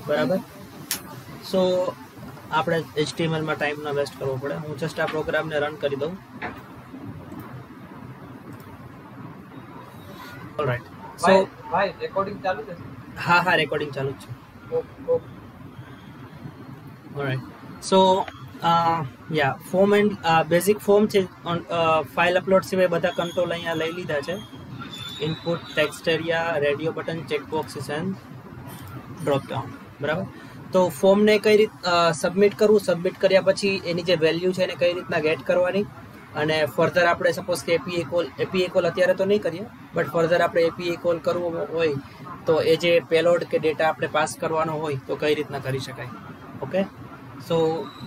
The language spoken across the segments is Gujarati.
બરાબર. સો આપણે HTML માં ટાઈમ ના વેસ્ટ કરવો પડે. હું જસ્ટ આ પ્રોગ્રામને રન કરી દઉં. ઓલરાઈટ. સો ભાઈ રેકોર્ડિંગ ચાલુ છે? હા રેકોર્ડિંગ ચાલુ છે. Alright. So form and basic form છે. ફાઇલ અપલોડ સિવાય બધા કંટ્રોલ અહીંયા લઈ લીધા છે. Input, text area, radio button, checkboxes and drop down. બરાબર. તો ફોર્મને કઈ રીત સબમિટ કરવું, સબમિટ કર્યા પછી એની જે વેલ્યુ છે એને કઈ રીતના ગેટ કરવાની, અને ફર્ધર આપણે સપોઝ કે એપીઆઈ કોલ અત્યારે તો નહીં કરીએ, બટ ફર્ધર આપણે એપીઆઈ કોલ કરવો હોય તો એ જે પેલોડ કે ડેટા આપણે પાસ કરવાનો હોય તો કઈ રીતના કરી શકાય. ઓકે. સો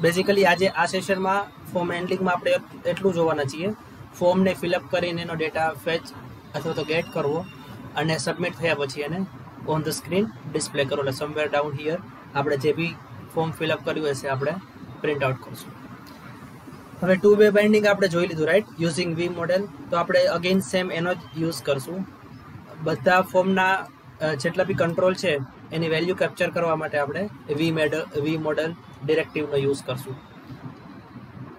બેઝિકલી આજે આ સેશનમાં ફોર્મ હેન્ડલિંગમાં આપણે એટલું જોવાના છીએ. ફોર્મને ફિલઅપ કરીને એનો ડેટા ફેચ અથવા તો ગેટ કરવો, અને સબમિટ થયા પછી એને ઓન ધ સ્ક્રીન ડિસ્પ્લે કરો. એટલે સમવેર ડાઉન હિયર આપણે જે બી ફોર્મ ફિલઅપ કર્યું હશે આપણે પ્રિન્ટ આઉટ કરશું. હવે 2-way બાઇન્ડિંગ આપણે જોઈ લીધું, રાઈટ, યુઝિંગ વી મોડેલ. તો આપણે અગેન સેમ એનો જ યુઝ કરશું. બધા ફોર્મના જેટલા બી કંટ્રોલ છે એની વેલ્યુ કેપ્ચર કરવા માટે આપણે વી મોડેલ ડિરેક્ટિવનો યુઝ કરશું.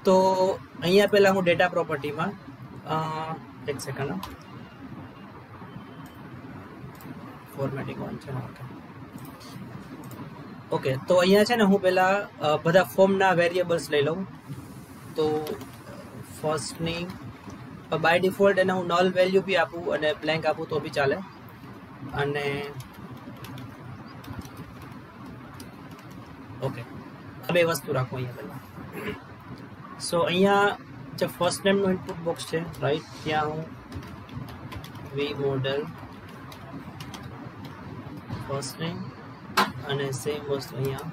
તો અહીંયા પહેલાં હું ડેટા પ્રોપર્ટીમાં એક સેકન્ડ ફોર્મેટિંગ ઓન છે. ઓકે. તો અહીંયા છે ને હું પહેલાં બધા ફોર્મના વેરિયેબલ્સ લઈ લઉં. તો ફર્સ્ટની બાય ડિફોલ્ટ એને હું નલ વેલ્યુ બી આપું અને બ્લેન્ક આપું તો બી ચાલે. અને ઓકે, આ બે વસ્તુ રાખો અહીંયા પહેલાં. સો અહીંયા જે ફર્સ્ટ નેમનું ઇનપુટ બોક્સ છે, રાઈટ, ત્યાં હું વી મોડેલ ફર્સ્ટ નેમ અને સેમ વસ્તુ અહીંયા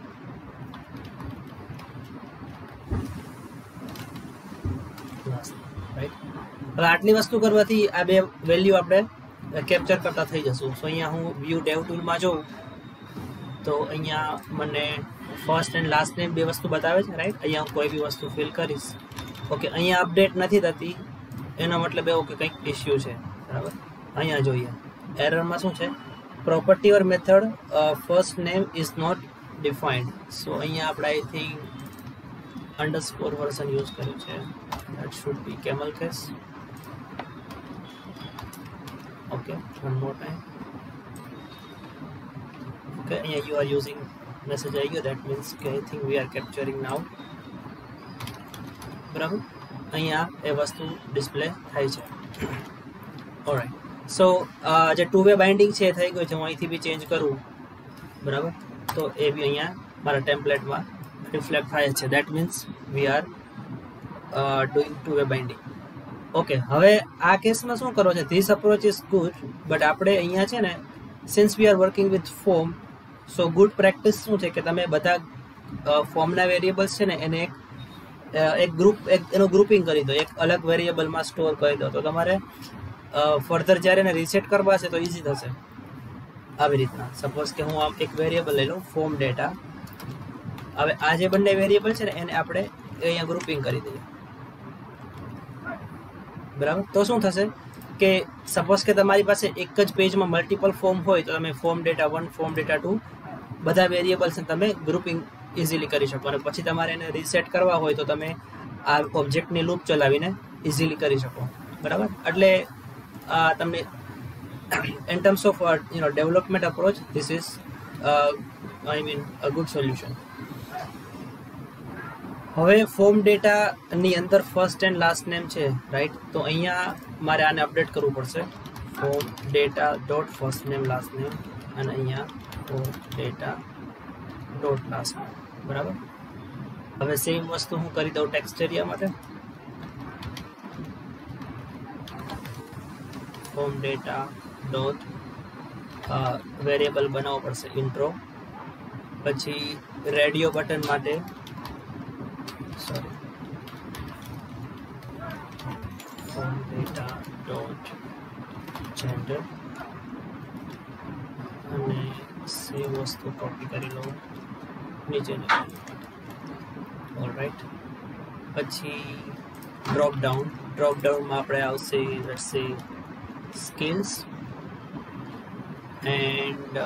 રાઈટ. હવે આટલી વસ્તુ કરવાથી આ બે વેલ્યુ આપણે કેપ્ચર કરતા થઈ જશું. સો અહીંયા હું વ્યૂ ડેવ ટૂલમાં જોઉં તો અહીંયા મને ફર્સ્ટ એન્ડ લાસ્ટ નેમ બે વસ્તુ બતાવે છે, રાઈટ. અહીંયા હું કોઈ બી વસ્તુ ફિલ કરીશ. ઓકે, અહીંયા અપડેટ નથી થતી, એનો મતલબ એવો કે કંઈક ઇશ્યુ છે. બરાબર. અહીંયા જોઈએ એરરમાં શું છે, property or method first name is not defined. So અહીંયા આપણે I think underscore version use કર્યું છે. That should be camel case. Okay, one more time. Okay, અહીંયા યુ આર યુઝિંગ મેસેજ આવી ગયો. દેટ મીન્સ કે I think we are capturing now. બરાબર. અહીંયા એ વસ્તુ ડિસ્પ્લે થાય છે. ઓલરાઈટ. સો જે 2-way બાઇન્ડિંગ છે એ થઈ ગયું છે. હું અહીંથી બી ચેન્જ કરું, બરાબર, તો એ બી અહીંયા મારા ટેમ્પલેટમાં રિફ્લેક્ટ થાય છે. That means we are doing 2-way binding. Okay. હવે આ કેસમાં શું કરો છે, this approach is good, but આપણે અહીંયા છે ને since we are working with form, so good practice શું છે કે તમે બધા ફોર્મના વેરિયેબલ્સ છે ને એને એક એનું ગ્રુપિંગ કરી દો, એક અલગ વેરિયેબલમાં સ્ટોર કરી દો. તો તમારે ફર્ધર જ્યારે એને રીસેટ કરવા હશે તો ઇઝી થશે. આવી રીતના સપોઝ કે હું આમ એક વેરિયેબલ લઈ લઉં, ફોર્મ ડેટા. હવે આ જે બંને વેરિયેબલ છે ને એને આપણે અહીંયા ગ્રુપિંગ કરી દઈએ. બરાબર. તો શું થશે કે સપોઝ કે તમારી પાસે એક જ પેજમાં મલ્ટિપલ ફોર્મ હોય તો તમે ફોર્મ ડેટા 1, ફોર્મ ડેટા 2 બધા વેરિયેબલ્સને તમે ગ્રુપિંગ ઇઝીલી કરી શકો. અને પછી તમારે એને રીસેટ કરવા હોય તો તમે આ ઓબ્જેક્ટની લૂપ ચલાવીને ઇઝીલી કરી શકો. બરાબર. એટલે તમને in terms of development approach, this is I mean a good solution. હવે ફોર્મ ડેટાની અંદર ફર્સ્ટ એન્ડ લાસ્ટ નેમ છે, રાઈટ. તો અહીંયા મારે આને અપડેટ કરવું પડશે. Form data dot first name last name અને અહીંયા form data dot last name. બરાબર. હવે સેમ વસ્તુ હું કરી દઉં ટેક્સ્ટ એરિયા માટે. ફોર્મ ડેટા ડોટ વેરિયેબલ બનાવવો પડશે ઇન્ટ્રો. પછી રેડિયો બટન માટે ફોર્મ ડેટા ડોટ જેન્ડર અને સેમ વસ્તુ કોપી કરી લઉં નીચેની. ઓલરાઈટ. પછી ડ્રોપડાઉનમાં આપણે આવશે let's say skills and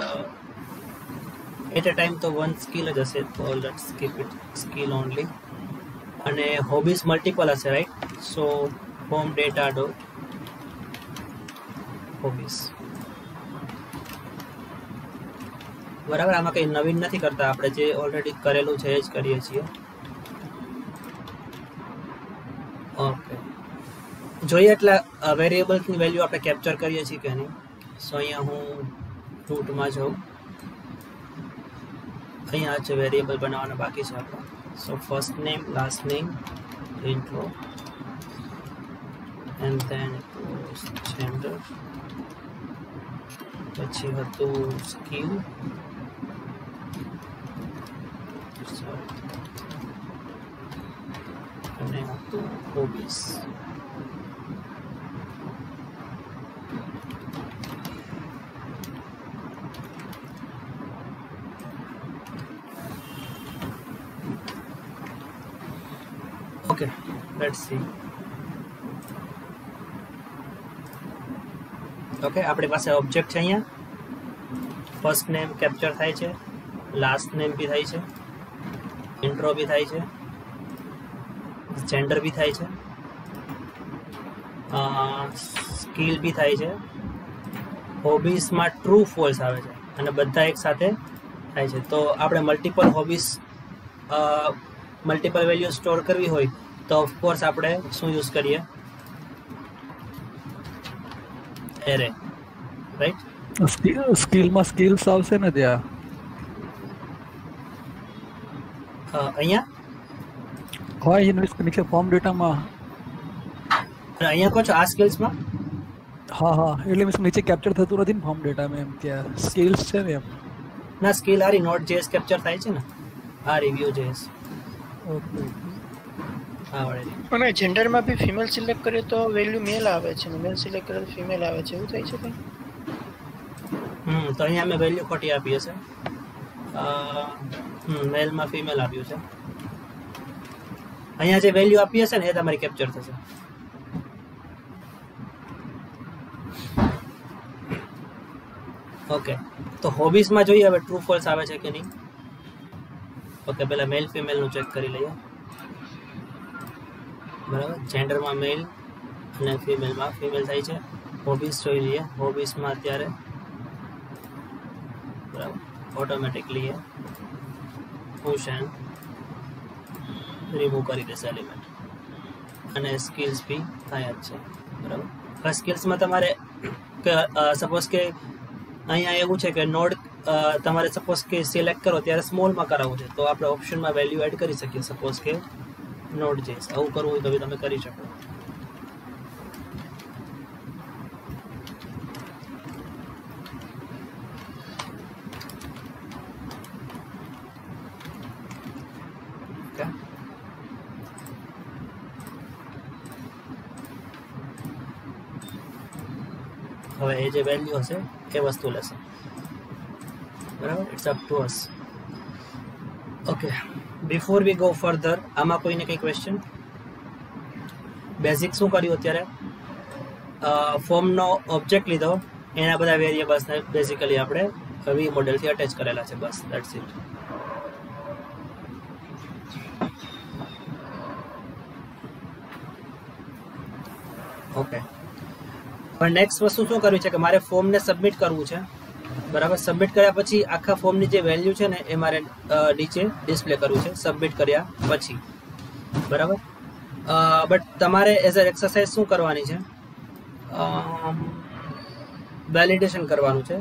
at a time તો 1 સ્કિલ જ હશે, તો let's keep it skill only. અને હોબીઝ મલ્ટિપલ હશે, right? So form data dot hobbies. બરાબર, આમાં કંઈ નવીન નથી કરતા, આપણે જે ઓલરેડી કરેલું છે એ જ કરીએ છીએ. ઓકે, જોઈએ એટલા વેરિયેબલ્સની વેલ્યુ આપણે કેપ્ચર કરીએ છીએ કે નહીં. સો અહીંયા હું રૂટમાં જાઉં, અહીંયા છે વેરિયેબલ બનાવવાના બાકી છે આપણે. So first name, last name, intro, and then it was gender, પછી હતું સ્કિલ, અને હતું hobbies. Okay, let's see. Okay, આપણી પાસે ઓબ્જેક્ટ છે અહીંયા. ફર્સ્ટ નેમ કેપ્ચર થાય છે, લાસ્ટ નેમ બી થાય છે, ઇન્ટ્રો બી થાય છે, જેન્ડર બી થાય છે, સ્કિલ બી થાય છે, હોબીઝમાં ટ્રુ ફોલ્સ આવે છે, અને બધા એક સાથે થાય છે. તો આપણે multiple hobbies multiple value store કરવી હોય તો ઓફકોર્સ આપણે શું યુઝ કરીએ? Array, right? સ્કિલમાં સ્કિલ્સ આવશે ને ત્યાં અહીંયા હોય નીચે ફોર્મ ડેટામાં. અહીંયા કહો છો આ સ્કિલ્સમાં? હા હા, એટલે મીન્સ નીચે કેપ્ચર થતું નથી ને ફોર્મ ડેટામાં, એમ ત્યાં સ્કિલ્સ છે ને એમ. ના, સ્કિલ આરી નોટ જેએસ કેપ્ચર થાય છે ને, આ રિવ્યુ જેએસ. ઓકે, હા વળે. અને જેન્ડરમાં બી ફિમેલ સિલેક્ટ કરીએ તો વેલ્યુ મેલ આવે છે ને મેલ સિલેક્ટ કરીએ તો ફિમેલ આવે છે, એવું થાય છે કંઈ? તો અહીંયા અમે વેલ્યુ ખોટી આપી હશે. મેલમાં ફિમેલ આપ્યું છે. અહીંયા જે વેલ્યુ આપી હશે ને એ તમારી કેપ્ચર થશે. ઓકે, તો હોબીઝમાં જોઈએ હવે ટ્રુ ફોલ્સ આવે છે કે નહીં. ઓકે, પહેલા મેલ ફિમેલનું ચેક કરી લઈએ. બરાબર, જેન્ડરમાં મેલ અને ફિમેલમાં ફિમેલ થાય છે. હોબીઝ જોઈ લઈએ. હોબીઝમાં અત્યારે બરાબર ઓટોમેટિકલી પુશ એન્ડ રિમૂવ કરી દેશે એલિમેન્ટ, અને સ્કિલ્સ બી થાય જ છે. બરાબર, આ સ્કિલ્સમાં તમારે સપોઝ કે અહીંયા એવું છે કે નોડ તમારે સપોઝ કે સિલેક્ટ કરો ત્યારે સ્મોલમાં કરાવવું છે, તો આપણે ઓપ્શનમાં વેલ્યુ એડ કરી શકીએ. સપોઝ કે નોડ જેસ આવું કરવું હોય તો બી તમે કરી શકો. હવે એ જે વેલ્યુ હશે એ વસ્તુ લેશે. બરાબર, it's up to us. Okay, before we go further, આમાં કોઈને કંઈ ક્વેશ્ચન? બેઝિક શું કર્યું અત્યારે? ફોર્મનો ઓબ્જેક્ટ લીધો, એના બધા વેરિયેબલ્સને બેઝિકલી આપણે વી મોડેલથી અટેચ કરેલા છે. બસ, દેટ્સ ઇટ. ઓકે, પણ નેક્સ્ટ વસ્તુ શું કરવી છે કે મારે ફોર્મને સબમિટ કરવું છે. બરાબર, સબમિટ કર્યા પછી આખા ફોર્મની જે વેલ્યુ છે ને એ મારે નીચે ડિસ્પ્લે કરવું છે સબમિટ કર્યા પછી. બરાબર, બટ તમારે એઝ અ એક્સરસાઇઝ શું કરવાની છે? વેલિડેશન કરવાનું છે.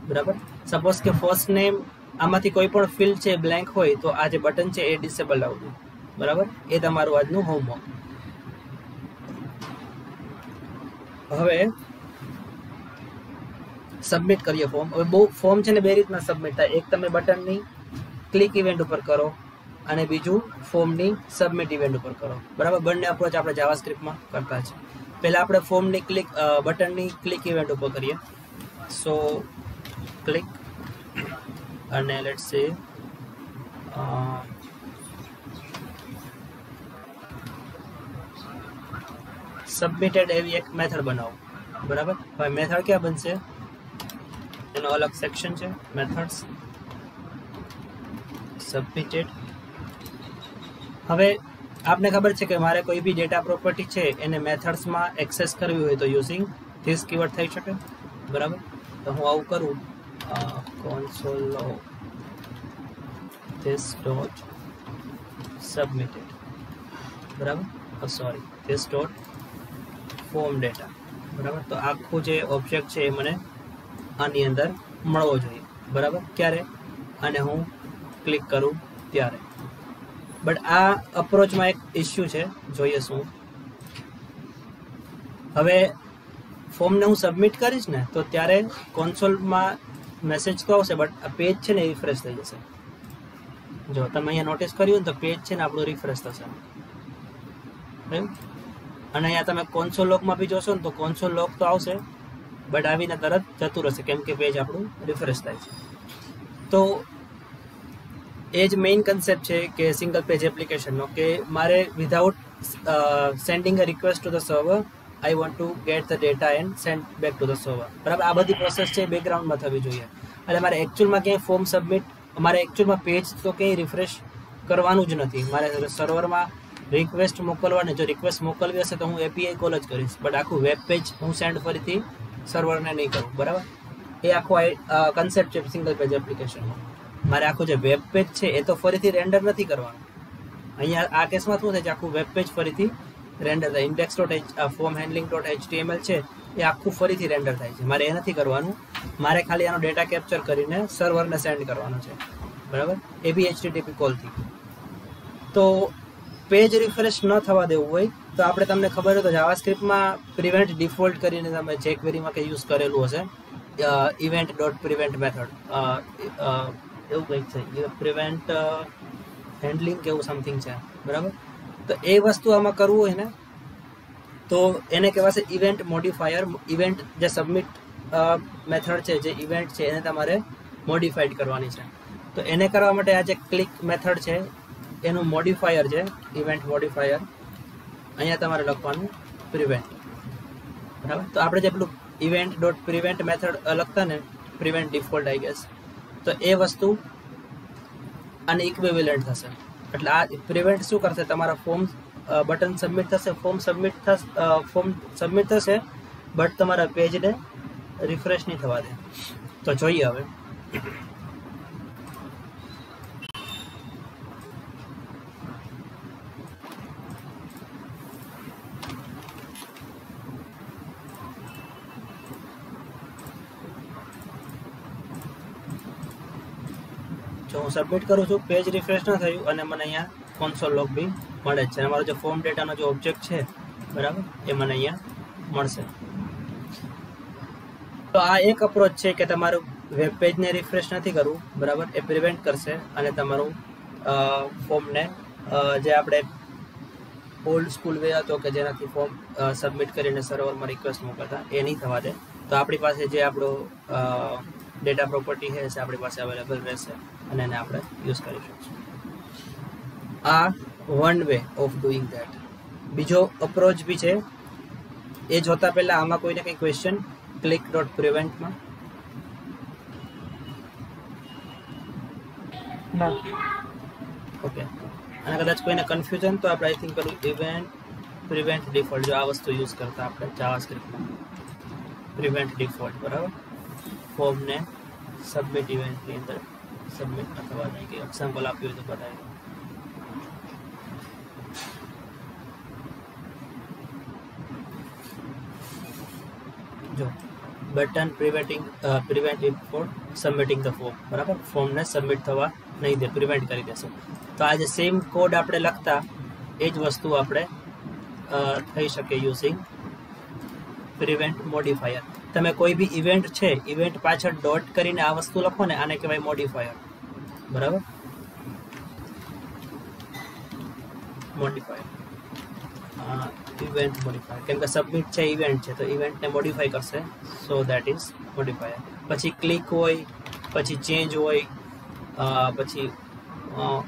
બરાબર, સપોઝ કે ફર્સ્ટ નેમ આમાંથી કોઈ પણ ફિલ્ડ છે બ્લેન્ક હોય તો આ જે બટન છે એ ડિસેબલ આવતું. બરાબર, એ તમારું આજનું હોમવર્ક. હવે સબમિટ કરીએ ફોર્મ. હવે બહુ ફોર્મ છે ને બે રીતના સબમિટ થાય. એક તમે બટનની ક્લિક ઇવેન્ટ ઉપર કરો અને બીજું ફોર્મની સબમિટ ઇવેન્ટ ઉપર કરો. બરાબર, બંને અપ્રોચ આપણે જાવાસ્ક્રિપ્ટમાં કરતા છે. પહેલાં આપણે ફોર્મની બટનની ક્લિક ઇવેન્ટ ઉપર કરીએ. સો ક્લિક અને લેટ્સ સે સબમિટેડ એવી એક મેથડ બનાવો. બરાબર, હવે મેથડ ક્યાં બનશે? એનો અલગ સેક્શન છે મેથડ્સ. સબમિટેડ. હવે આપને ખબર છે કે મારે કોઈ બી ડેટા પ્રોપર્ટી છે એને મેથડ્સમાં એક્સેસ કરવી હોય તો યુઝિંગ ધીસ કીવર્ડ થઈ શકે, બરાબર. તો હું આવું કરું, console log this dot submitted, બરાબર, sorry this dot form data, બરાબર. તો આખું જે ઓબ્જેક્ટ છે એ મને આની અંદર મળવો જોઈએ, બરાબર. ક્યારે? અને હું ક્લિક કરું ત્યારે. બટ આ અપ્રોચમાં એક ઇસ્યુ છે, જોઈએ શું. હવે ફોર્મને હું સબમિટ કરીશ ને તો ત્યારે કોન્સોલમાં મેસેજ તો આવશે, બટ આ પેજ છે ને એ રિફ્રેશ થઈ જશે. જો તમે અહીંયા નોટિસ કર્યું ને તો પેજ છે ને આપણું રિફ્રેશ થશે, અને અહીંયા તમે કોન્સોલ લોગમાં બી જોશો ને તો કોન્સોલ લોગ તો આવશે, બટ આવીને તરત જતું રહેશે કેમ કે પેજ આપણું રિફ્રેશ થાય છે. તો એ જ મેઇન કન્સેપ્ટ છે કે સિંગલ પેજ એપ્લિકેશનનો, કે મારે without sending a request to the server I want to get the data and send back to the server, બરાબર. આ બધી પ્રોસેસ છે બેકગ્રાઉન્ડમાં થવી જોઈએ. એટલે મારે એકચ્યુઅલમાં ક્યાંય ફોર્મ સબમિટ, મારે એકચ્યુઅલમાં પેજ તો ક્યાંય રિફ્રેશ કરવાનું જ નથી. મારે સર્વરમાં રિક્વેસ્ટ મોકલવાની, જો રિક્વેસ્ટ મોકલવી હશે તો હું એપીઆઈ કોલ જ કરીશ, બટ આખું વેબ પેજ હું સેન્ડ ફરીથી સર્વરને નહીં કરું, બરાબર. એ આખો કન્સેપ્ટ છે સિંગલ પેજ એપ્લિકેશનનો. મારે આખું જે વેબ પેજ છે એ તો ફરીથી રેન્ડર નથી કરવાનું. અહીંયા આ કેસમાં શું થાય છે, આખું વેબ પેજ ફરીથી રેન્ડર થાય. Index dot form handling dot HTML છે એ આખું ફરીથી રેન્ડર થાય છે. મારે એ નથી કરવાનું, મારે ખાલી આનો ડેટા કેપ્ચર કરીને સર્વરને સેન્ડ કરવાનો છે, બરાબર, એ બી HTTP કોલથી. તો પેજ રિફ્રેશ ન થવા દેવું હોય તો આપણે, તમને ખબર હોય તો જાવાસ્ક્રિપ્ટમાં પ્રિવેન્ટ ડિફોલ્ટ કરીને તમે જે ક્વેરીમાં કે યુઝ કરેલું હશે, ઇવેન્ટ ડોટ પ્રિવેન્ટ મેથડ એવું કંઈક છે, પ્રિવેન્ટ હેન્ડલિંગ કે એવું સમથિંગ છે, બરાબર. તો એ વસ્તુ આમાં કરવું હોય ને તો એને કહેવાશે ઇવેન્ટ મોડિફાયર. ઇવેન્ટ જે સબમિટ મેથડ છે, જે ઇવેન્ટ છે એને તમારે મોડિફાઈડ કરવાની છે. તો એને કરવા માટે આ જે ક્લિક મેથડ છે એનું મોડિફાયર છે ઇવેન્ટ મોડિફાયર. અહીંયા તમારે લખવાનું પ્રિવેન્ટ, બરાબર. તો આપણે જે પેલું ઇવેન્ટ ડોટ પ્રિવેન્ટ મેથડ લખતા ને, પ્રિવેન્ટ ડિફોલ્ટ આઈ ગેસ, તો એ વસ્તુ આને ઇક્વિવેલન્ટ થશે. એટલે આ પ્રિવેન્ટ શું કરશે, તમારા ફોર્મ બટન સબમિટ થશે, ફોર્મ સબમિટ થશે, બટ તમારા પેજને રિફ્રેશ નહીં થવા દે. તો જોઈએ હવે. જો હું સબમિટ કરું છું, પેજ રિફ્રેશ ન થયું અને મને અહીંયા કોન્સોલ લોગ બી મળે જ છે. અને મારો જે ફોર્મ ડેટાનો જે ઓબ્જેક્ટ છે, બરાબર, એ મને અહીંયા મળશે. તો આ એક અપ્રોચ છે કે તમારું વેબ પેજને રિફ્રેશ નથી કરવું, બરાબર, એ પ્રિવેન્ટ કરશે અને તમારું ફોર્મને જે આપણે ઓલ્ડ સ્કૂલ વે હતો કે જેનાથી ફોર્મ સબમિટ કરીને સર્વરમાં રિક્વેસ્ટ મોકલતા, એ નહીં થવા દે. તો આપણી પાસે જે આપણો ડેટા પ્રોપર્ટી છે એ આપણી પાસે અવેલેબલ રહેશે અને એને આપણે યુઝ કરી શકીશું. આ one way of doing that. બીજો અપ્રોચ બી છે. એ જોતા પહેલાં આમાં કોઈને કંઈ ક્વેશ્ચન ક્લિક ડોટ પ્રિવેન્ટમાં? ના. ઓકે. અને કદાચ કોઈને કન્ફ્યુઝન તો આપણે આઈ થિંક પેલું ઇવેન્ટ પ્રિવેન્ટ ડિફોલ્ટ, જો આ વસ્તુ યુઝ કરતા આપણે જાવાસ્ક્રિપ્ટમાં પ્રિવેન્ટ ડિફોલ્ટ, બરાબર, ફોર્મને સબમિટ ઇવેન્ટની અંદર સબમિટ ન થવા દે. કે એક્ઝામ્પલ આપ્યું હોય તો બતાવી. જો button prevent for submitting the form, બરાબર, ફોર્મને સબમિટ થવા નહીં દે, પ્રિવેન્ટ કરી દેશે. તો આ જે સેમ કોડ આપણે લખતા એ જ વસ્તુ આપણે થઈ શકે યુઝિંગ પ્રિવેન્ટ મોડિફાયર. તમે કોઈ બી ઇવેન્ટ છે, ઇવેન્ટ પાછળ ડોટ કરીને આ વસ્તુ લખો ને, આને કહેવાય મોડિફાયર, બરાબર, મોડિફાયર. ઇવેન્ટ મોડિફાયર, કેમ કે સબમિટ છે ઇવેન્ટ છે તો ઇવેન્ટને મોડિફાઈ કરશે, સો દેટ ઇઝ મોડિફાયર. પછી ક્લિક હોય, પછી ચેન્જ હોય, પછી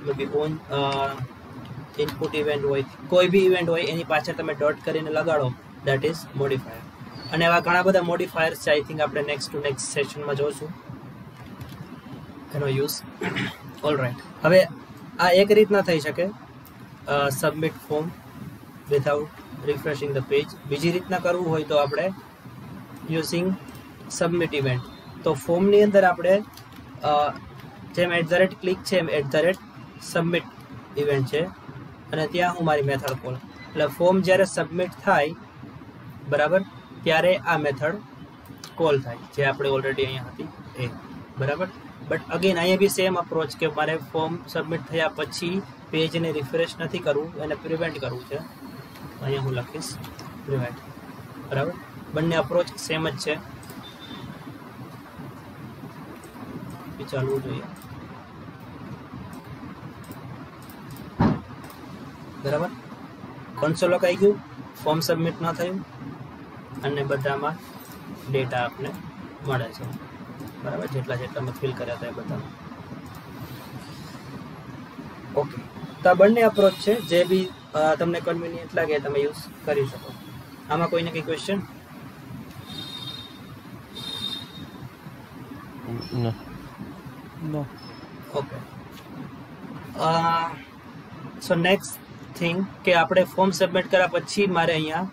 મે બી ઓન ઇનપુટ ઇવેન્ટ હોય, કોઈ બી ઇવેન્ટ હોય એની પાછળ તમે ડોટ કરીને લગાડો, દેટ ઇઝ મોડિફાયર. અને એવા ઘણા બધા મોડિફાયર્સ છે. આઈ થિંક આપણે નેક્સ્ટ સેશનમાં જોઈશું એનો યુઝ. ઓલરાઈટ, હવે આ એક રીતના થઈ શકે submit form without refreshing the page. બીજી રીતના કરવું હોય તો આપણે યુઝિંગ સબમિટ ઇવેન્ટ. તો ફોર્મની અંદર આપણે જેમ @ ક્લિક છે એમ @ સબમિટ ઇવેન્ટ છે અને ત્યાં હું મારી મેથડ કોલ, એટલે ફોર્મ જ્યારે સબમિટ થાય બરાબર ત્યારે આ મેથડ કોલ થાય જે આપણે ઓલરેડી અહીંયા હતી એ બરાબર. બટ અગેન અહીંયા બી સેમ અપ્રોચ કે મારે ફોર્મ સબમિટ થયા પછી પેજને રિફ્રેશ નથી કરવું, એને પ્રિવેન્ટ કરવું છે. અહીંયા હું લખીશ પ્રિવેન્ટ બરાબર. બંને અપ્રોચ સેમ જ છે, ચાલવું જોઈએ બરાબર. કન્સોલ લખાઈ ગયું, ફોર્મ સબમિટ ન થયું અને બધામાં ડેટા આપને મળે છે બરાબર, જેટલા મેં ફિલ કર્યા હતા એ બધા. ઓકે, તો આ બંને અપ્રોચ છે જે બી તમને કન્વિનિયન્ટ લાગે તમે યુઝ કરી શકો. આમાં કોઈને કંઈ ક્વેશ્ચન? નો. ઓકે, સો નેક્સ્ટ થિંગ કે આપણે ફોર્મ સબમિટ કર્યા પછી મારે અહીંયા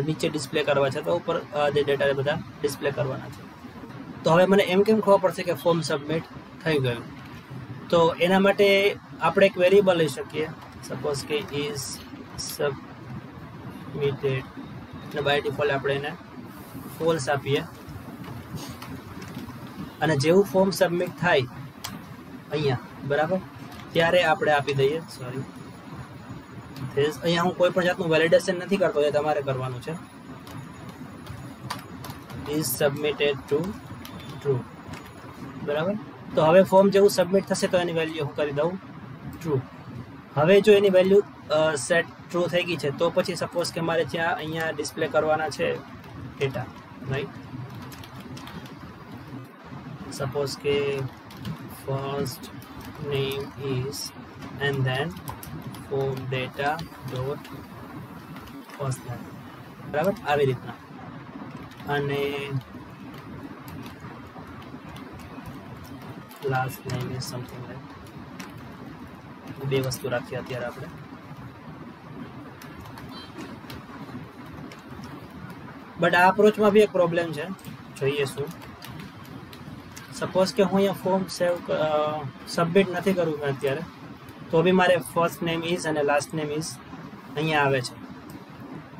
નીચે ડિસ્પ્લે કરવા છે, તો ઉપર જે ડેટા બધા ડિસ્પ્લે કરવાના છે. તો હવે મને એમ કેમ ખબર પડશે કે ફોર્મ સબમિટ થઈ ગયું? તો એના માટે આપણે એક વેરિયેબલ લઈ શકીએ, સપોઝ કે ઇઝ સબમિટેડ અને બાય ડિફોલ્ટ આપણે એને ફોલ્સ આપીએ અને જેવું ફોર્મ સબમિટ થાય અહીંયા બરાબર ત્યારે આપણે આપી દઈએ સોરી અહીંયા હું કોઈ પણ જાતનું વેલિડેશન નથી કરતો, એ તમારે કરવાનું છે. ઇઝ સબમિટેડ ટુ ટ્રુ બરાબર. તો હવે ફોર્મ જેવું સબમિટ થશે તો એની વેલ્યુ હું કરી દઉં ટ્રુ. હવે જો એની વેલ્યુ સેટ ટ્રુ થઈ ગઈ છે તો પછી સપોઝ કે મારે ત્યાં અહીંયા ડિસ્પ્લે કરવાના છે ડેટા, રાઈટ. સપોઝ કે first name is and then form data dot first name બરાબર, આવી રીતના. અને last name is something like, બે વસ્તુ રાખીએ અત્યારે આપણે. બટ આ અપ્રોચમાં બી એક પ્રોબ્લેમ છે, જોઈએ શું. સપોઝ કે હું અહીંયા ફોર્મ સબમિટ નથી કરવું મેં અત્યારે, તો બી મારે ફર્સ્ટ નેમ ઇઝ અને લાસ્ટ નેમ ઇઝ અહીંયા આવે છે.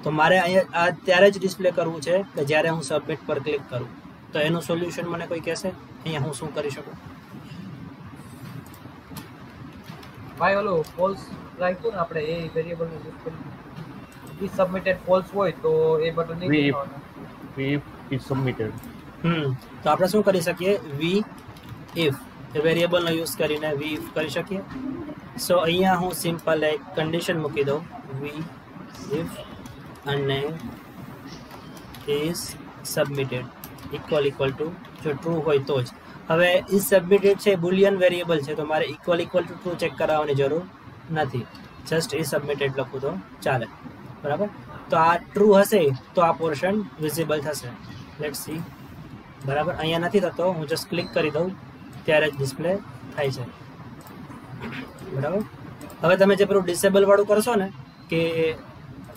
તો મારે અહીંયા આ ત્યારે જ ડિસ્પ્લે કરવું છે કે જ્યારે હું સબમિટ પર ક્લિક કરું. તો એનું સોલ્યુશન મને કોઈ કહેશે અહીંયા હું શું કરી શકું? ભાઈ ઓલો ફોલ્સ રાખ્યું ને આપણે, એ વેરિયેબલ નો યુઝ કરી ઇઝ સબમિટેડ ફોલ્સ હોય તો એ બટન નહીં દબાવવાનું. if is submitted. તો આપણે શું કરી શકીએ? વી ઇફ એ વેરિયેબલનો યુઝ કરીને વી ઇફ કરી શકીએ. સો અહીંયા હું સિમ્પલ એક કન્ડિશન મૂકી દઉં, વી ઇફ અને ઇઝ સબમિટેડ ઇક્વલ ટુ, જો ટ્રુ હોય તો જ. હવે ઇઝ સબમિટેડ છે બુલિયન વેરિયેબલ છે, તો મારે ઇક્વલ ટુ ટ્રુ ચેક કરાવવાની જરૂર નથી, જસ્ટ ઇઝ સબમિટેડ લખું તો ચાલે બરાબર. તો આ ટ્રુ હશે તો આ પોર્શન વિઝિબલ થશે. લેટ્સ સી બરાબર. અહીંયા નથી થતો, હું જસ્ટ ક્લિક કરી દઉં ત્યારે જ ડિસ્પ્લે થાય છે બરાબર. હવે તમે જે પેલું ડિસેબલ વાળું કરશો ને કે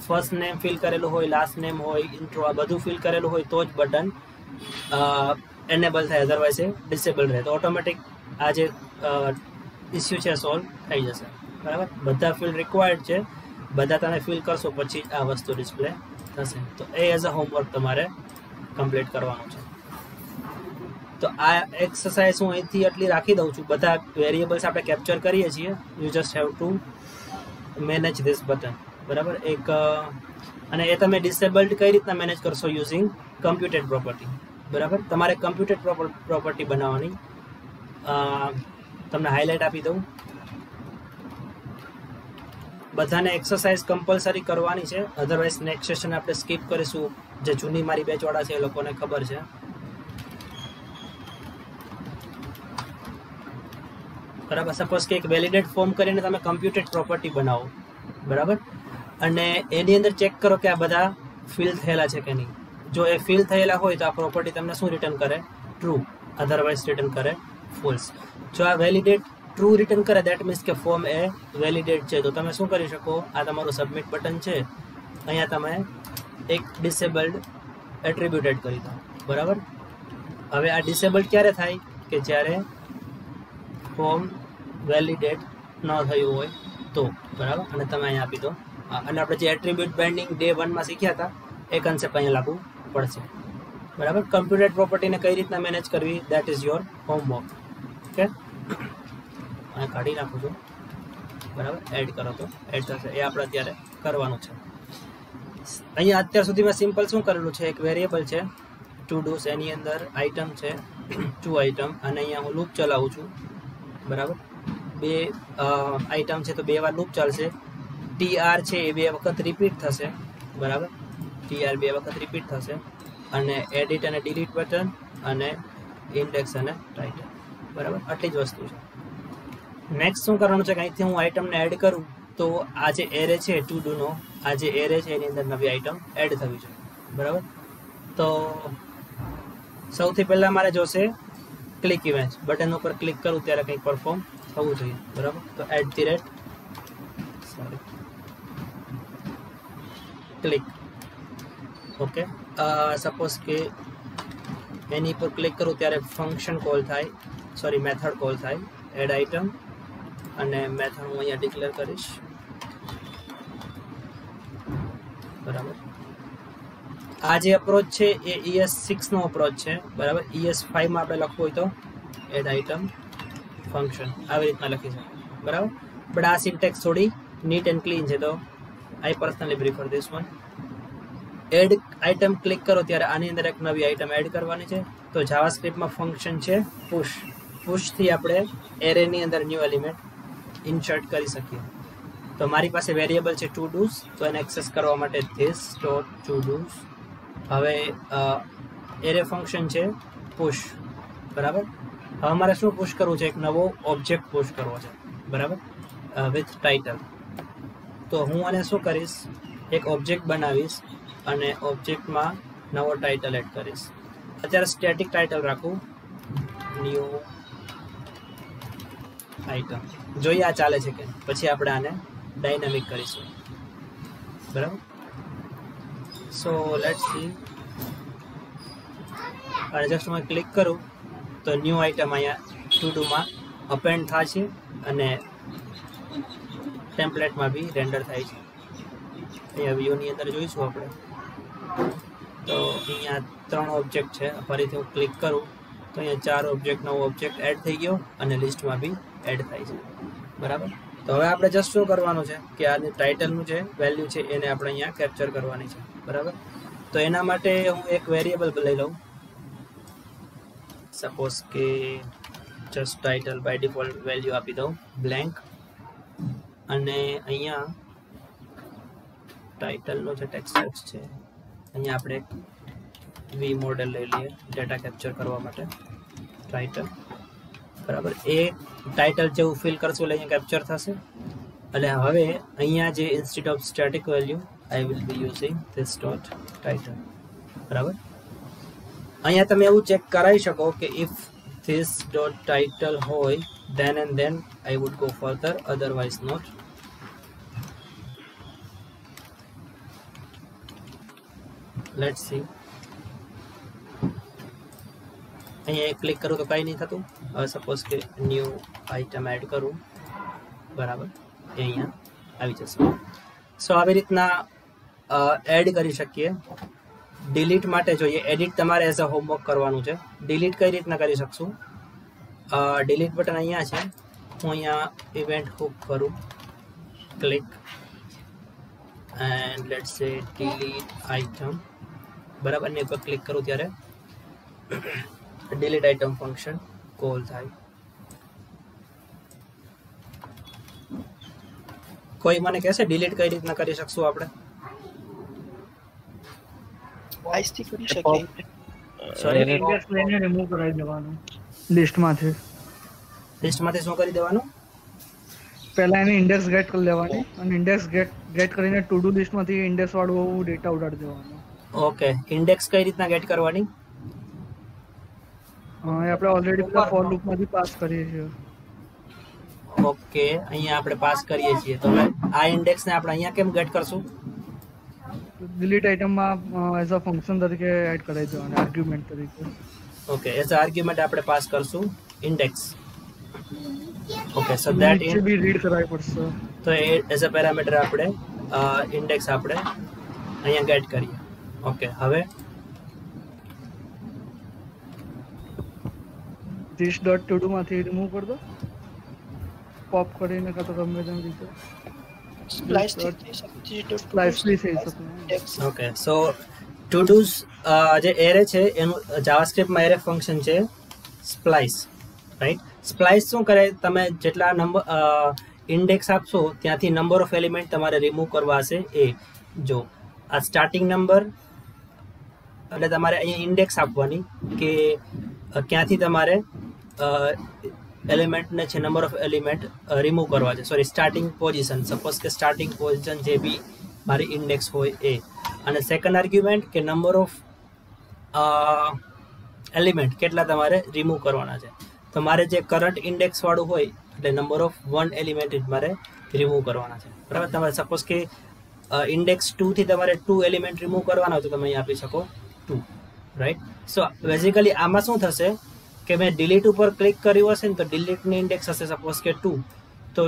ફર્સ્ટ નેમ ફિલ કરેલું હોય, લાસ્ટ નેમ હોય, ઇન્ટ્રો આ બધું ફિલ કરેલું હોય તો જ બટન એનેબલ થાય, અધરવાઇઝ એ ડિસેબલ રહે. તો ઓટોમેટિક આ જે ઇસ્યુ છે સોલ્વ થઈ જશે બરાબર. બધા ફિલ્ડ રિક્વાયર્ડ છે, બધા તમે ફિલ કરશો પછી આ વસ્તુ ડિસ્પ્લે થશે. તો એ એઝ અ હોમવર્ક તમારે કમ્પ્લીટ કરવાનું છે. તો આ એક્સરસાઇઝ હું અહીંથી આટલી રાખી દઉં છું. બધા વેરિયેબલ્સ આપણે કેપ્ચર કરીએ છીએ. You just have to manage this button બરાબર. એક અને એ તમે ડિસેબલ્ડ કઈ રીતના મેનેજ કરશો? યુઝિંગ કમ્પ્યુટેડ પ્રોપર્ટી બરાબર. તમારે કમ્પ્યુટેડ પ્રોપર્ટી બનાવવાની. તમને હાઇલાઇટ આપી દઉં, બધાને એક્સરસાઇઝ કમ્પલસરી કરવાની છે, અધરવાઇઝ નેક્સ્ટ સેશન આપણે સ્કીપ કરીશું. જે જૂની મારી બેચવાળા છે એ લોકોને ખબર છે બરાબર. સપોઝ કે એક વેલિડેટ ફોર્મ કરીને તમે કમ્પ્યુટેડ પ્રોપર્ટી બનાવો બરાબર, અને એની અંદર ચેક કરો કે આ બધા ફિલ થયેલા છે કે નહીં. જો એ ફિલ થયેલા હોય તો આ પ્રોપર્ટી તમને શું રિટર્ન કરે? ટ્રુ, અધરવાઇઝ રિટર્ન કરે ફોલ્સ. જો આ વેલિડેટ ટ્રુ રિટર્ન કરે દેટ મીન્સ કે ફોર્મ એ વેલિડેટ છે. તો તમે શું કરી શકો, આ તમારું સબમિટ બટન છે, અહીંયા તમે એક ડિસેબલ્ડ એટ્રીબ્યુટ એડ કરી દો. બરાબર. હવે આ ડિસેબલ્ડ ક્યારે થાય કે જ્યારે ફોર્મ વેલિડેટ ન થયું હોય તો. બરાબર. અને તમે અહીંયા આપી દો. અને આપણે જે એટ્રીબ્યુટ બાઇન્ડિંગ ડે 1 માં શીખ્યા હતા એ કન્સેપ્ટ અહીંયા લાગુ પડશે. બરાબર. કમ્પ્યુટેડ પ્રોપર્ટીને કઈ રીતના મેનેજ કરવી that is your homework. Okay, અહીંયા કાઢી નાખું છું. બરાબર. એડ કરો તો એડ થશે. એ આપણે અત્યારે કરવાનું છે. અહીંયા અત્યાર સુધીમાં સિમ્પલ શું કરેલું છે, એક વેરિયેબલ છે ટુ ડૂસ, એની અંદર આઇટમ છે 2 આઇટમ, અને અહીંયા હું લૂપ ચલાવું છું. બરાબર. 2 આઇટમ છે તો 2 વાર લૂપ ચાલશે. TR છે એ 2 વખત રિપીટ થશે. બરાબર. TR 2 વખત રિપીટ થશે. અને એડિટ અને ડિલીટ બટન અને ઇન્ડેક્સ અને ટાઇટલ. બરાબર. આટલી જ વસ્તુ છે. નેક્સ્ટ શું કરવાનું છે કે અહીંથી હું આઇટમને એડ કરું તો આ જે એરે છે ટુ ડૂનો, આ જે એરે છે એની અંદર નવી આઇટમ એડ થવી છે. બરાબર. તો સૌથી પહેલાં મારે જોશે ક્લિક ઇવેન્ટ. બટન ઉપર ક્લિક કરું ત્યારે કંઈક પરફોર્મ થવું જોઈએ. બરાબર. તો ક્લિક. ઓકે. સપોઝ કે એની પર ક્લિક કરું ત્યારે ફંક્શન કોલ થાય, સોરી મેથડ કોલ થાય, એડ આઇટમ, અને મેથડ હું અહીંયા ડિક્લેર કરીશ. બરાબર. આ જે અપ્રોચ છે એ ES6 નો અપ્રોચ છે. બરાબર. ES5 માં આપણે લખવું હોય તો એડ આઇટમ ફંક્શન આવી રીતના લખી શકાય. બરાબર. બટ આ સિન્ટેક્સ થોડી નીટ એન્ડ ક્લીન છે, તો I personally prefer this one. Add item click કરો ત્યારે આની અંદર એક નવી આઇટમ એડ કરવાની છે. તો જાવાસ્ક્રિપ્ટમાં ફંક્શન છે પુશ. પુશથી આપણે એરેની અંદર ન્યૂ એલિમેન્ટ ઇન્સર્ટ કરી શકીએ. તો મારી પાસે વેરિયેબલ છે ટુ ડૂસ, તો એને એક્સેસ કરવા માટે ધીસ ડોટ ટુ ડૂસ. હવે એરે ફંક્શન છે પુશ. બરાબર. હવે મારે શું પુશ કરવું છે, એક નવો ઓબ્જેક્ટ પુશ કરવો છે. બરાબર. With title. તો હું આને શું કરીશ, એક ઓબ્જેક્ટ બનાવીશ અને ઓબ્જેક્ટમાં નવો ટાઇટલ એડ કરીશ. અત્યારે સ્ટેટિક ટાઇટલ રાખું, ન્યૂ આઇટમ. જોઈએ આ ચાલે છે કે પછી આપણે આને ડાયનામિક કરીશું. બરાબર. So let's see. અને જસ્ટ હું ક્લિક કરું તો ન્યૂ આઇટમ અહીંયા ટુ ડૂમાં અપેન્ડ થાય છે અને ટેમ્પલેટમાં બી રેન્ડર થાય છે. અહીંયા વ્યૂની અંદર જોઈશું આપણે. તો અહીંયા 3 ઓબ્જેક્ટ છે. ફરીથી હું ક્લિક કરું તો અહીંયા 4 ઓબ્જેક્ટ, નવો ઓબ્જેક્ટ એડ થઈ ગયો અને લિસ્ટમાં બી એડ થાય છે. બરાબર. તો હવે આપણે જસ્ટ શું કરવાનું છે કે આની ટાઇટલનું જે વેલ્યુ છે એને આપણે અહીંયા કેપ્ચર કરવાની છે. બરાબર. તો એના માટે હું એક વેરિયેબલ લઈ લઉં. સપોઝ કે just title by default value આપી દઉં બ્લેન્ક. અને અહીંયા ટાઇટલનો જે ટેક્સ્ટ છે અહીંયા આપણે એક વી મોડેલ લઈ લઈએ ડેટા કેપ્ચર કરવા માટે. ટાઇટલ. બરાબર. એ ટાઇટલ જેવું ફિલ કરશું એટલે અહીંયા કેપ્ચર થશે. અને હવે અહીંયા જે instead of static value I will be using this dot title. બરાબર. અહીંયા તમે એવું ચેક કરાવી શકો કે ઇફ ધીસ ડોટ ટાઇટલ હોય then and then I would go further, otherwise not. Let's see. અહીંયા ક્લિક કરું તો કંઈ નહીં થતું. હવે સપોઝ કે ન્યૂ આઇટમ એડ કરું. બરાબર. એ અહીંયા આવી જશે. સો આવી રીતના એડ કરી શકીએ. ડિલીટ માટે જોઈએ, એડિટ તમારે એઝ અ હોમવર્ક કરવાનું છે. ડિલીટ કઈ રીતના કરી શકશું, ડિલીટ બટન અહીંયા છે. હું અહીંયા ઇવેન્ટ હુક કરું, ક્લિક એન્ડ લેટ્સ સે ડિલીટ આઇટમ. બરાબર. ને ઉપર ક્લિક કરું ત્યારે ડિલીટ આઇટમ ફંક્શન કોલ થાય. કોઈ મને કહેશે ડિલીટ કઈ રીતના કરી શકશું આપણે? વાઇસ થી કરી શકીએ. સોરી, ઇન્ડેક્સ લઈને રિમૂવ કરાવી દેવાનું લિસ્ટમાંથી. લિસ્ટમાંથી શું કરી દેવાનું? પહેલા એને ઇન્ડેક્સ ગેટ કરી લેવાની અને ઇન્ડેક્સ ગેટ કરીને ટુ ડુ લિસ્ટમાંથી ઇન્ડેક્સ વાળું ડેટા ઉડાડી દેવાનું. ઓકે. ઇન્ડેક્સ કઈ રીતના ગેટ કરવાની? એ આપણે ઓલરેડી પેલા ફોર લૂપમાંથી પાસ કરીએ છીએ. ઓકે, અહીંયા આપણે પાસ કરીએ છીએ. તો હવે આ ઇન્ડેક્સને આપણે અહીંયા કેમ ગેટ કરશું? ડિલીટ આઇટમમાં એઝ અ ફંક્શન તરીકે એડ કરાવી દેવાનું આર્ગ્યુમેન્ટ તરીકે. ઓકે, એઝ અ આર્ગ્યુમેન્ટ આપણે પાસ કરશું ઇન્ડેક્સ. ઓકે, સો ધેટ નીચે બી રીડ કરાવી પડશે. તો એ એઝ અ પેરામીટર આપણે ઇન્ડેક્સ આપણે અહીંયા ગેટ કરીએ. ઓકે, હવે ધીસ ડોટ ટુ ડુ માંથી રિમૂવ કરી દો, પોપ કરીને કાં તો ગમે તેમ રીતે સ્પ્લાઇસ થઈ શકે સ્લાઇસ બી થઈ શકે. ઓકે, સો ટુ ડુઝ જે એરે છે એનું જાવાસ્ક્રિપ્ટમાં એરે ફંક્શન છે સ્પ્લાઇસ, રાઈટ? સ્પ્લાઇસ શું કરે, તમે જેટલા નંબર ઇન્ડેક્સ આપશો ત્યાંથી નંબર ઓફ એલિમેન્ટ તમારે રિમૂવ કરવા હશે. એ જો આ સ્ટાર્ટિંગ નંબર એટલે તમારે અહીંયા ઇન્ડેક્સ આપવાની કે ક્યાંથી તમારે એલિમેન્ટને છે નંબર ઓફ એલિમેન્ટ રિમૂવ કરવા છે. Sorry, starting position. સપોઝ કે સ્ટાર્ટિંગ પોઝિશન જે બી મારી ઇન્ડેક્સ હોય એ. અને સેકન્ડ આર્ગ્યુમેન્ટ કે નંબર ઓફ એલિમેન્ટ કેટલા તમારે રિમૂવ કરવાના છે. તો મારે જે કરંટ ઇન્ડેક્સ વાળું હોય એટલે નંબર ઓફ 1 એલિમેન્ટ મારે રિમૂવ કરવાના છે. બરાબર? તમારે સપોઝ કે ઇન્ડેક્સ 2 થી તમારે 2 એલિમેન્ટ રિમૂવ કરવાના હોય તો તમે અહીં આપી શકો 2, રાઈટ? સો બેઝિકલી આમાં શું થશે કે મેં ડિલીટ ઉપર ક્લિક કર્યું હશે ને તો ડિલીટની ઇન્ડેક્સ હશે સપોઝ કે 2, તો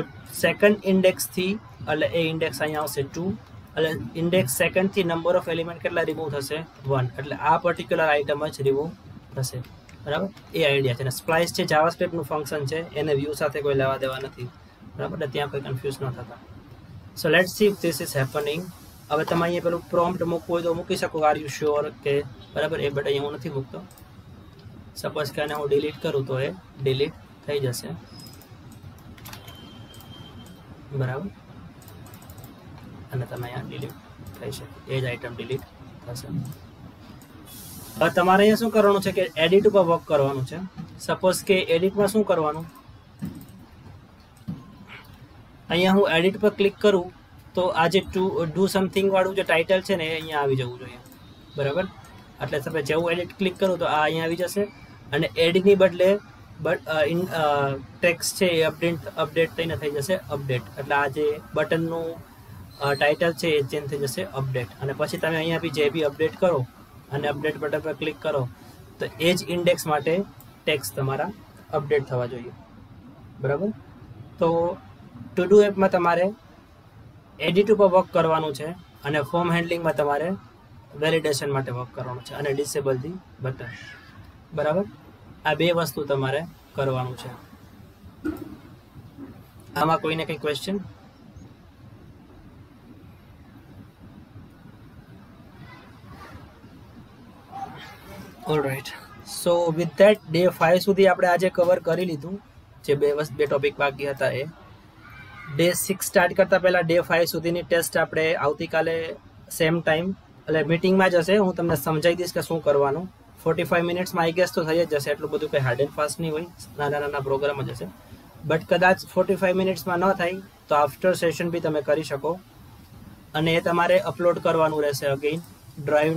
સેકન્ડ ઇન્ડેક્સથી એટલે એ ઇન્ડેક્સ અહીંયા આવશે 2, એટલે ઇન્ડેક્સ સેકન્ડથી નંબર ઓફ એલિમેન્ટ કેટલા રિમૂવ થશે 1, એટલે આ પર્ટિક્યુલર આઇટમ જ રિમૂવ થશે. બરાબર? એ આઈડિયા છે. અને સ્પ્લાઇસ છે જાવાસ્ક્રિપ્ટનું ફંક્શન છે, એને વ્યૂ સાથે કોઈ લેવા દેવા નથી. બરાબર? એટલે ત્યાં કોઈ કન્ફ્યુઝ ન થતા. So let's see if this is happening. હવે તમે અહીંયા પેલું પ્રોમ્પ્ટ મૂકવું હોય તો મૂકી શકો, આર યુ શ્યોર કે બરાબર? એ બટ અહીંયા હું નથી મૂકતો. સપોઝ કે આને હું ડિલીટ કરું તો એ ડિલીટ થઈ જશે. બરાબર? અને તમે અહીંયા ડિલીટ થઈ શકે, એ જ આઇટમ ડિલીટ થશે. હવે તમારે અહીંયા શું કરવાનું છે કે એડિટ ઉપર વર્ક કરવાનું છે. સપોઝ કે એડિટમાં શું કરવાનું, અહીંયા હું એડિટ પર ક્લિક કરું તો આ જે ડુ સમથિંગ વાળું જે ટાઇટલ છે ને એ અહીંયા આવી જવું જોઈએ. બરાબર? એટલે તમે જેવું એડિટ ક્લિક કરું તો આ અહીંયા આવી જશે. અને એડની બદલે ટેક્સ્ટ છે એ અપડેટ થઈને થઈ જશે અપડેટ. એટલે આ જે બટનનું ટાઇટલ છે એ ચેન્જ થઈ જશે અપડેટ. અને પછી તમે અહીંયા બી જે બી અપડેટ કરો અને અપડેટ બટન પર ક્લિક કરો તો એ જ ઇન્ડેક્સ માટે ટેક્સ્ટ તમારા અપડેટ થવા જોઈએ. બરાબર? તો ટુ ડુ એપમાં તમારે એડિટ ઉપર વર્ક કરવાનું છે અને ફોર્મ હેન્ડલિંગમાં તમારે વેલિડેશન માટે વર્ક કરવાનું છે અને ડિસેબલ ધી બટન. બરાબર? આ બે વસ્તુ તમારે કરવાનું છે. આમાં કોઈને કંઈ question? Alright, so with that day 5 સુધી આપણે આજે કવર કરી લીધું. જે બે ટોપિક બાકી હતા એ. ડે 6 સ્ટાર્ટ કરતાં પહેલાં ડે 5 સુધીની ટેસ્ટ આપણે આવતીકાલે સેમ ટાઈમ એટલે મિટિંગમાં જ હશે. હું તમને સમજાવી દઈશ કે શું કરવાનું. 45 મિનિટ્સમાં આઈ ગેસ તો થઈ જ જશે, એટલું બધું કંઈ હાર્ડ એન્ડ ફાસ્ટ નહીં હોય, નાના નાના પ્રોગ્રામ જ હશે. બટ કદાચ 45 મિનિટ્સમાં ન થાય તો આફ્ટર સેશન બી તમે કરી શકો. અને એ તમારે અપલોડ કરવાનું રહેશે અગેઇન ડ્રાઈવ